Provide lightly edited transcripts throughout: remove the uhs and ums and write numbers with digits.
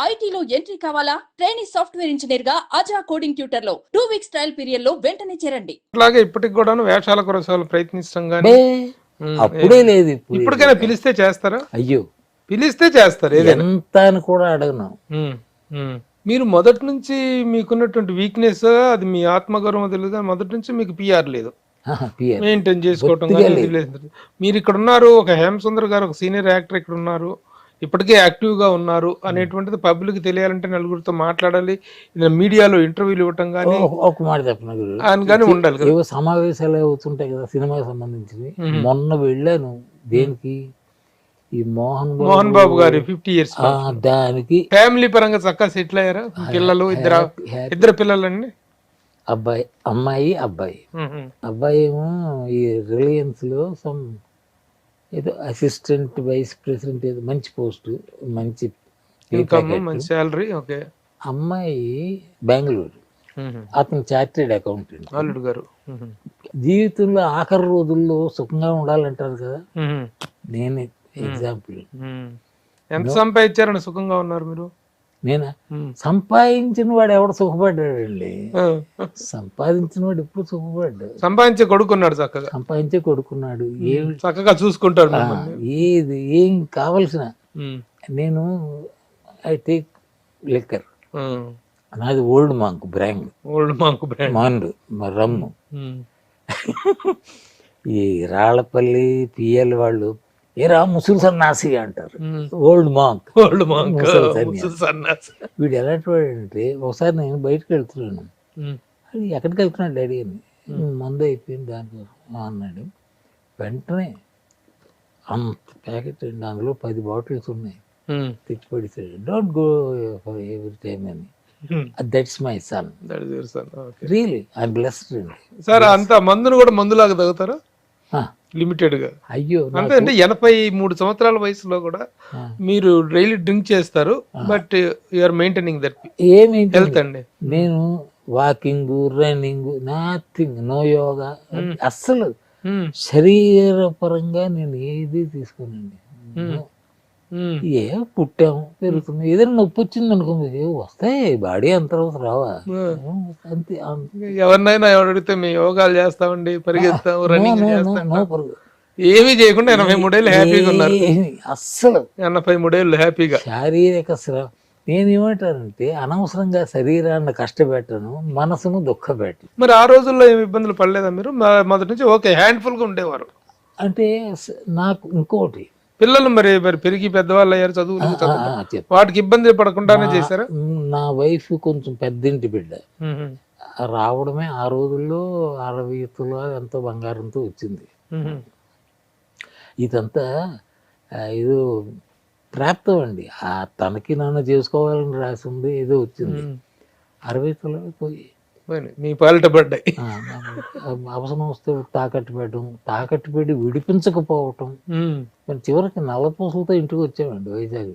ఐటీలో ఎంట్రీ కావాలా? Trainee software engineer గా అజా కోడింగ్ ట్యూటర్ లో 2 వీక్స్ ట్రయల్ పీరియడ్ లో వెంటనే చేరండి. అలాగే ఇప్పటికి కూడాను వేషాల కోసం ప్రయత్నిస్తాం కానీ అప్పుడే లేదు. ఇప్పటికైనా పిలిస్తే చేస్తారా? అయ్యో, పిలిస్తే చేస్తారు ఏదైనా. ఎంత అని కూడా అడగను. మీరు మొదటి నుంచి మీకున్నటువంటి వీక్నెస్, అది మీ ఆత్మగౌరవం తెలియదు. మొదటి నుంచి మీకు పిఆర్ లేదు, మెయింటైన్ చేసుకోవటం కానీ లేదు. మీరు ఇక్కడ ఉన్నారు, ఒక హేమసుందర్ గారు ఒక సీనియర్ యాక్టర్ ఇక్కడ ఉన్నారు, ఇప్పటికే యాక్టివ్ గా ఉన్నారు అనేటువంటిది పబ్లిక్ తెలియాలంటే నలుగురితో మాట్లాడాలి, మీడియాలో ఇంటర్వ్యూలు ఇవ్వటం కానీ ఒక మాట చెప్పిన కానీ ఉండాలి కదా. ఏవో సమావేశాలు అవుతుంటాయి కదా సినిమాకి సంబంధించినవి. మొన్న వెళ్ళాను, దేనికి, ఈ మోహన్ బాబు గారి 50 years దానికి. ఫ్యామిలీ పరంగా చక్కగా సెటిల్ అయ్యారా? పిల్లలు ఇద్దరు పిల్లలండి, అబ్బాయి అమ్మాయి. అబ్బాయి ఏమో ఈ రిలయన్స్ లో సమ్ ఏదో అసిస్టెంట్ వైస్ ప్రెసిడెంట్, ఏదో మంచి పోస్ట్, మంచి ఇన్కమ్, మంచి శాలరీ. ఓకే. అమ్మాయి బెంగళూరు, అతను చార్టెడ్ అకౌంటెంట్. అల్లుడు గారు జీవితంలో ఆఖరి రోజుల్లో సుఖంగా ఉండాలంటారు కదా, నేనే ఎగ్జాంపుల్. ఎంత సంపాదించారని సుఖంగా ఉన్నారు మీరు? నేనా? సంపాదించిన వాడు ఎవడు సుఖపడ్డాడండి? సంపాదించిన వాడు ఎప్పుడు సుఖపడ్డాడు? సంపాదించే కొడుకున్నాడు, చక్కగా సంపాదించే కొడుకున్నాడు, ఏమి చక్కగా చూసుకుంటాడు. ఏది ఏం కావలసిన. నేను ఐ టేక్ లిక్కర్, నాది ఓల్డ్ మాంక్ బ్రాండ్, మాండ్ రమ్ము. ఈ రాళ్లపల్లి పిఎల్ వాళ్ళు ఏరా ముసులు సన్నాసి అంటారు, ఓల్డ్ మాంక్. వీడు ఎలాంటి వాడు అంటే, ఒకసారి నేను బయటకు వెళ్తున్నాను, అది ఎక్కడికి వెళ్తున్నాడు డాడీ అని, మందు అయిపోయింది దానికోసం అన్నాడు. వెంటనే అంత ప్యాకెట్ అండి, అందులో 10 బాటిల్స్ ఉన్నాయి, తెచ్చి పడిస్తాడు. Don't go for every time అని. That's my son, really I blessed అండి. సార్ అంత మందును కూడా మందులాగా తాగుతారా? లిమిటెడ్ గా. అయ్యో, అంటే 83 సంవత్సరాల వయసులో కూడా మీరు డైలీ డ్రింక్ చేస్తారు, but you are maintaining that health అండి. నేను walking, running, nothing, no yoga, అస్సలు శరీరపరంగా నేను ఏది తీసుకోనండి. ఏ పుట్టాము, పెరుగుతున్నాం, ఏదైనా నొప్పి వచ్చింది అనుకోండి, వస్తాయి, బాడీ అంత రావా, అంతే. ఎవరినైనా ఎవరు అడిగితే మేము యోగాలు చేస్తామండి, పరిగెత్తాము, రన్నింగ్ చేస్తాం, ఏమీ చేయకుండా 83 ఏళ్ళు హ్యాపీగా ఉన్నారు. అస్సలు 83 ఏళ్ళు హ్యాపీగా. శారీరక శ్రమ. నేనేమంటానంటే, అనవసరంగా శరీరాన్ని కష్టపెట్టను, మనసును దుఃఖపెట్టను. మరి ఆ రోజుల్లో ఏమి ఇబ్బందులు పడలేదా మీరు? మొదటి నుంచి ఓకే హ్యాండ్ఫుల్ గా ఉండేవారు అంటే. నాకు ఇంకోటి, పిల్లలు మరి పెరిగి పెద్దవాళ్ళు అయ్యారు, చదువులు, వాటికి ఇబ్బంది పడకుండానే చేశారా? నా వైఫ్ కొంచెం పెద్దింటి బిడ్డ, రావడమే ఆ రోజుల్లో 60 తులాలు ఎంతో బంగారంతో వచ్చింది. ఇదంతా ఏదో ప్రాప్తం అండి, తనకి నాన్న చేసుకోవాలని రాసింది, ఏదో వచ్చింది. 60 తులాలు పోయి మీ పాలిట పడ్డాయి. అవసరం వస్తే తాకట్టు పెట్టడం, తాకట్టు పెట్టి విడిపించకపోవటం, చివరికి నల్లపూసలతో ఇంటికి వచ్చామండి వైజాగ్.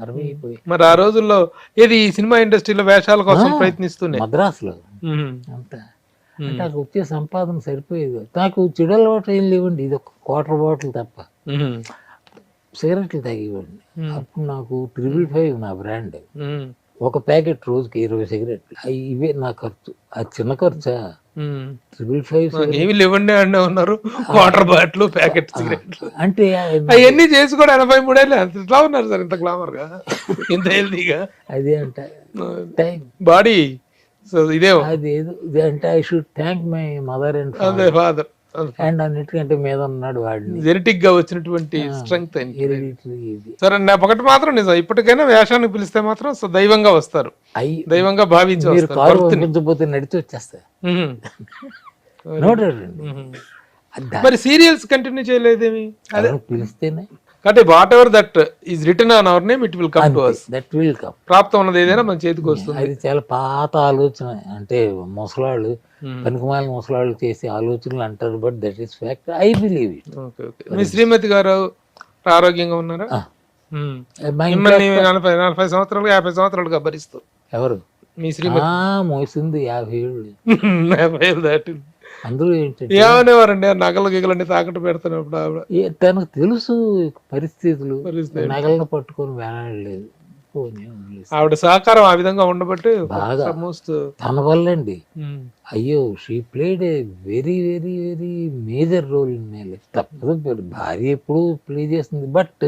60 అయిపోయి. మరి ఆ రోజుల్లో ఏది సినిమా ఇండస్ట్రీలో వేషాల కోసం ప్రయత్నిస్తూనే మద్రాసులో అంతా, అంటే నాకు వచ్చే సంపాదన సరిపోయేది. నాకు చెడు అలవాటు ఏం లేవండి, ఇది ఒక క్వార్టర్ బాటిల్ తప్ప. సిగరెట్లు తాగేవాడిని. అప్పుడు నాకు 555 నా బ్రాండ్, ఒక ప్యాకెట్ రోజుకి 20 సిగరెట్లు. ఇవే నా ఖర్చు. అది చిన్న ఖర్చా? 555 ఏమి లేవండి అన్నీ ఉన్నారు, వాటర్ బాటిల్, ప్యాకెట్ సిగరెట్లు, అంటే అవన్నీ చేసి కూడా 83 ఏళ్ళు ఎట్లా ఉన్నారు సార్ ఇంత గ్లామర్ గా, ఇంత హెల్తీగా? అదే అంట టైం, బాడీ. సో ఇదే అదేదో అంటే I should thank my mother and father, and అన్నిటికంటే మీద ఉన్నాడు వాడిని, జెనెటిక్ గా వచ్చినటువంటి స్ట్రెంగ్త్. సరే, నా ఒకటి మాత్రం నిజం, ఇప్పటికైనా వేషానికి పిలిస్తే మాత్రం దైవంగా వస్తారు, దైవంగా భావించి పంపించబోతే నడిచి వచ్చేస్తా. మరి సీరియల్స్ కంటిన్యూ చేయలేదేమి? అదే పిలిస్తేనే, అంటే what ever that is return on hour name, it will come to us. That will come. ప్రాప్తం ఉన్నది ఏదైనా మన చేతికి వస్తుంది. అది చాలా పాత ఆలోచన, అంటే ముసలాళ్ళు, పనికిమాలిన ముసలాళ్ళు చేసే ఆలోచనలు అంటారు, but that is fact, I believe it. మీ శ్రీమతి గారు ఆరోగ్యంగా ఉన్నారా? మిమ్మల్ని 40 సంవత్సరాలు 50 సంవత్సరాలుగా భరిస్తూ ఎవరు? మీ శ్రీమతి మోసింది 50 ఏళ్ళు. 50 ఏళ్ళు దాటి. అందులో ఏంటంటే ఏమనేవారండి, నగలు గిగలన్నీ తాకట్టు పెడుతున్నప్పుడు ఆవిడ? తనకు తెలుసు పరిస్థితులు, నగలను పట్టుకొని వేలాడలేదు. పోనీ వదిలేసి. ఆవిడ సహకారం ఆ విధంగా ఉండబట్టి బాగా. మోస్ట్ తన వల్ల అండి. అయ్యో she played a very very very major role in my life. తప్పదు, భార్య ఎప్పుడు ప్లే చేస్తుంది, but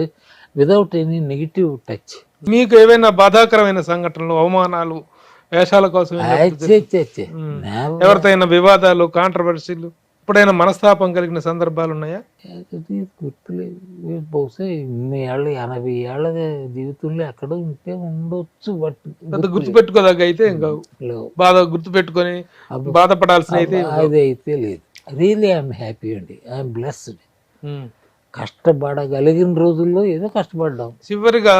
without any negative touch. మీకు ఏవైనా బాధాకరమైన సంఘటనలు, అవమానాలు, వేషాల కోసం ఎవరితో అయినా వివాదాలు, కాంట్రవర్సీలు, ఎప్పుడైనా మనస్తాపం కలిగిన సందర్భాలు ఉన్నాయా? గుర్తులేదు, బహుశా ఇన్ని ఏళ్ళ 80 ఏళ్ళ జీవితంలో ఎక్కడ ఉంటే ఉండొచ్చు, బట్ గుర్తుపెట్టుకోదగ్గ అయితే ఇంకా బాధ గుర్తుపెట్టుకొని బాధపడాల్సిన అయితే అది అయితే లేదు. రియల్లీ ఐఎమ్ హ్యాపీ అండి, ఐఎమ్ బ్లెస్డ్. కష్టపడగలిగిన రోజుల్లో ఏదో కష్టపడ్డాం. చివరిగా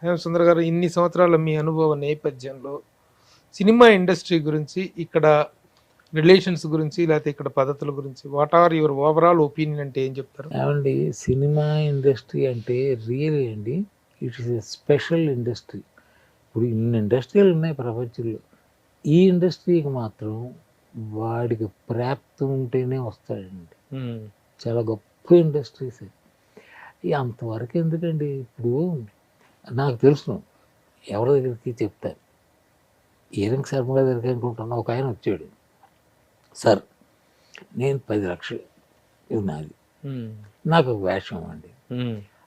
హేమసుందర్ గారు, ఇన్ని సంవత్సరాల మీ అనుభవ నేపథ్యంలో సినిమా ఇండస్ట్రీ గురించి, ఇక్కడ రిలేషన్స్ గురించి, లేకపోతే ఇక్కడ పద్ధతుల గురించి, what are your overall opinion అంటే ఏం చెప్తారు? ఏమండి, సినిమా ఇండస్ట్రీ అంటే రియల్లీ అండి it is a special industry. ఇప్పుడు ఇన్ని ఇండస్ట్రీలు ఉన్నాయి ప్రపంచంలో, ఈ ఇండస్ట్రీకి మాత్రం వాడికి ప్రాప్తి ఉంటేనే వస్తాడండి. చాలా గొప్ప ఇండస్ట్రీస్. అంతవరకు ఎందుకండి, ఇప్పుడు నాకు తెలుసు ఎవరి దగ్గరికి చెప్తాను, ఈరంగ్ శర్మ గారి దగ్గరికి అనుకుంటున్నా. ఒక ఆయన వచ్చాడు, సార్ నేను 10 లక్షలు ఇది నాది, నాకు ఒక వేషం అండి.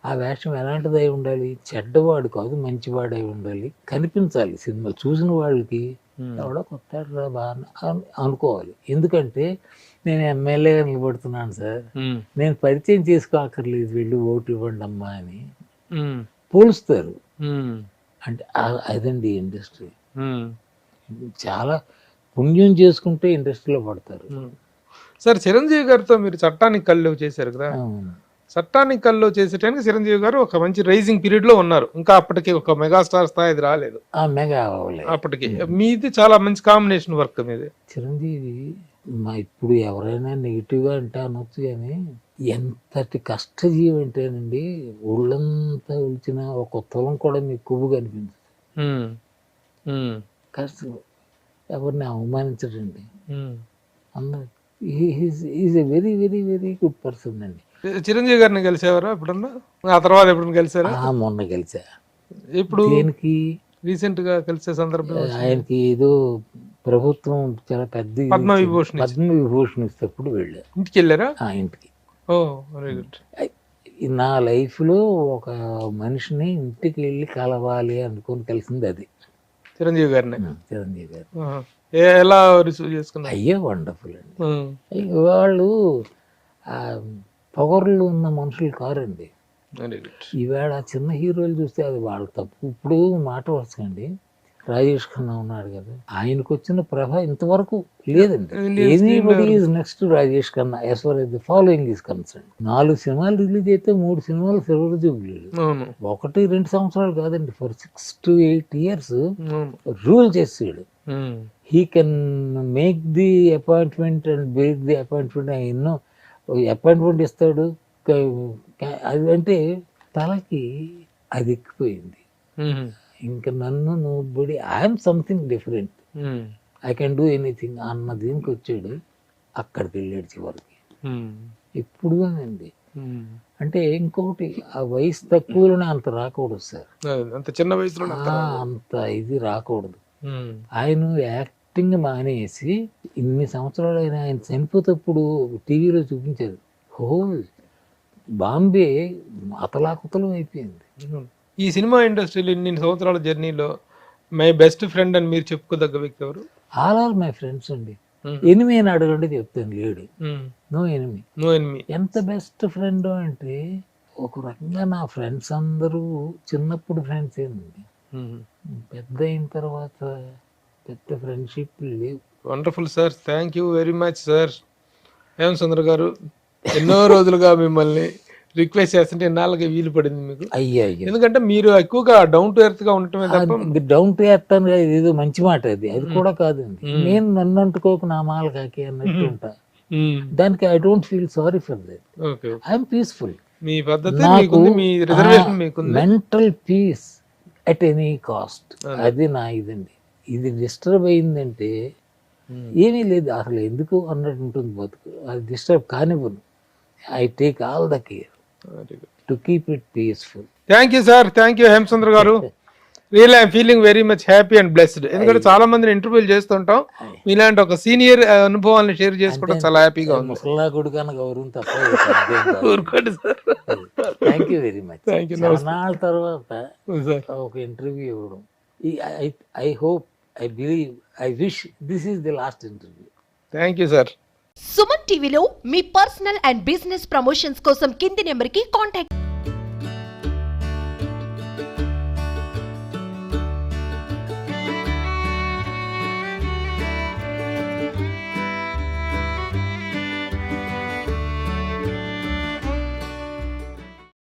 ఆ వేషం ఎలాంటిది అయి ఉండాలి, చెడ్డవాడు కాదు మంచివాడు అయి ఉండాలి, కనిపించాలి సినిమా చూసిన వాళ్ళకి, ఎవడో కొత్త బాగా అనుకోవాలి. ఎందుకంటే నేను ఎమ్మెల్యేగా నిలబడుతున్నాను సార్, నేను పరిచయం చేసుకోక్కర్లేదు, వెళ్ళి ఓటు ఇవ్వండి అమ్మా అని పోలుస్తారు. అంటే అదండి ఇండస్ట్రీ. చాలా పుణ్యం చేసుకుంటే ఇండస్ట్రీలో పడతారు. సార్, చిరంజీవి గారితో మీరు చట్టానికి కళ్ళు చేశారు కదా, చట్టానికి కళ్ళు చేసేటానికి చిరంజీవి గారు ఒక మంచి రైజింగ్ పీరియడ్ లో ఉన్నారు. ఇంకా అప్పటికి ఒక మెగాస్టార్ స్థాయి రాలేదు అప్పటికి. మీది చాలా మంచి కాంబినేషన్ వర్క్ మీది. చిరంజీవి ఇప్పుడు ఎవరైనా నెగిటివ్గా అంటే అనొచ్చు, కానీ ఎంతటి కష్టజీవి అంటేనండి, ఒళ్ళంతా ఉల్చిన ఒక తులం కూడా మీకు కొవ్వు కనిపించదు. కష్టం, ఎవరిని అవమానించడండి. అందరు is a very very very good person అండి. చిరంజీవి గారిని కలిసేవారా ఎప్పుడన్నా? ఆ తర్వాత ఎప్పుడన్నా కలిసారా? మొన్న కలిసా. ఇప్పుడు దేనికి? రీసెంట్ గా కలిసే సందర్భం. ఆయనకి ఏదో ప్రభుత్వం చాలా పెద్ద పద్మవిభూషణ్ ఇస్తేప్పుడు వెళ్ళా. ఇంటికి వెళ్ళారా? ఇంటికి. ఓ వెరీ గుడ్. నా లైఫ్ లో ఒక మనిషిని ఇంటికి వెళ్ళి కలవాలి అనుకుని కలిసింది అది చిరంజీవి గారిని. చిరంజీవి గారు ఎలా రిసీవ్ చేసుకున్నారు? అయ్యో వండర్ఫుల్ అండి. వాళ్ళు పొగర్లు ఉన్న మనుషులు కారండి. ఈవేళ చిన్న హీరోలు చూస్తే అది వాళ్ళ తప్పు. ఇప్పుడు మాట వరుసకండి, రాజేష్ ఖన్నా ఉన్నాడు కదా, ఆయనకు వచ్చిన ప్రభ ఇంతవరకు లేదండి. Anybody is next Rajesh Khanna as far as the following is concern. 4 సినిమాలు రిలీజ్ అయితే 3 సినిమాలు సిల్వర్ జూబ్లీలు. 1-2 సంవత్సరాలు కాదండి, ఫర్ 6 to 8 years రూల్ చేసాడు. He can make the appointment and break the appointment. ఎన్నో అపాయింట్మెంట్ ఇస్తాడు. అది అంటే తలకి అది ఎక్కిపోయింది. ఇంకా నన్ను nobody, I'm something different, I can do anything అన్న దీనికి వచ్చాడు. అక్కడికి వెళ్ళాడు చివరికి. ఎప్పుడుగానండి అంటే ఇంకొకటి, ఆ వయసు తక్కువలోనే అంత రాకూడదు సార్, అంత చిన్న వయసులో అంత ఇది రాకూడదు. ఆయన యాక్టింగ్ మానేసి ఇన్ని సంవత్సరాలు ఆయన చనిపోతప్పుడు టీవీలో చూపించారు, హోల్ బాంబే అతలాకుతలం అయిపోయింది. ఈ సినిమా ఇండస్ట్రీలో ఇన్ని సంవత్సరాల జర్నీలో మై బెస్ట్ ఫ్రెండ్ అని మీరు చెప్పుకోదగ్గ వ్యక్తి ఎవరు? ఆల్ ఆర్ మై ఫ్రెండ్స్ అండి. ఎనిమి అని అడగండి చెప్తాను, లేడు. No enemy. No enemy. ఎంత బెస్ట్ ఫ్రెండ్ అంటే, ఒక రకంగా నా ఫ్రెండ్స్ అందరూ చిన్నప్పుడు ఫ్రెండ్స్ ఏనండి. పెద్ద అయిన తర్వాత పెద్ద ఫ్రెండ్షిప్ లేవు. Wonderful sir, thank you very much sir. Hemasundar గారు, ఎన్నో రోజులుగా మిమ్మల్ని రిక్వెస్ట్ చేస్తుంటే ఎన్నాళ్ళకి వీలు పడింది మీకు? అయ్యా, ఎందుకంటే మీరు ఎక్కువగా డౌన్ టు ఎర్త్ గా ఉండటమే తప్ప. డౌన్ టు ఎర్త్ అని ఏదో మంచి మాట అది కూడా కాదండి. నేను నన్ను అంటుకోక నా మాల కాకి అన్నట్టు ఉంటా. దానికి I don't feel sorry for that. I'm peaceful. మీ పద్ధతి మీకుంది, మీ రిజర్వేషన్ మీకుంది. Mental peace at any cost, అది నా ఇదండి. ఇది డిస్టర్బ్ అయిందంటే ఏమీ లేదు, అసలు ఎందుకు అన్నట్టు ఉంటుంది బతుకు. అది డిస్టర్బ్ కానివ్వను. I take all the care to keep it peaceful. Thank you sir, thank you Hemasundar గారు. Real I'm feeling very much happy and blessed. ఎందుకంటే చాలా మందిని ఇంటర్వ్యూలు చేస్తుంటాం, ఇలాంటి ఒక సీనియర్ అనుభవాలను షేర్ చేసుకోవడం చాలా హ్యాపీగా ఉంది. ముసలా కొడుకన్న గౌరవం తప్ప ఊరుకోండి sir. Thank you very much. Thank you. చాలా తర్వాత సార్ ఒక ఇంటర్వ్యూ ఇవ్వడం, I hope, I believe, I wish this is the last interview. Thank you sir. Suman టీవీలో మీ పర్సనల్ అండ్ బిజినెస్ ప్రమోషన్స్ కోసం కింది నెంబర్కి కాంటాక్ట్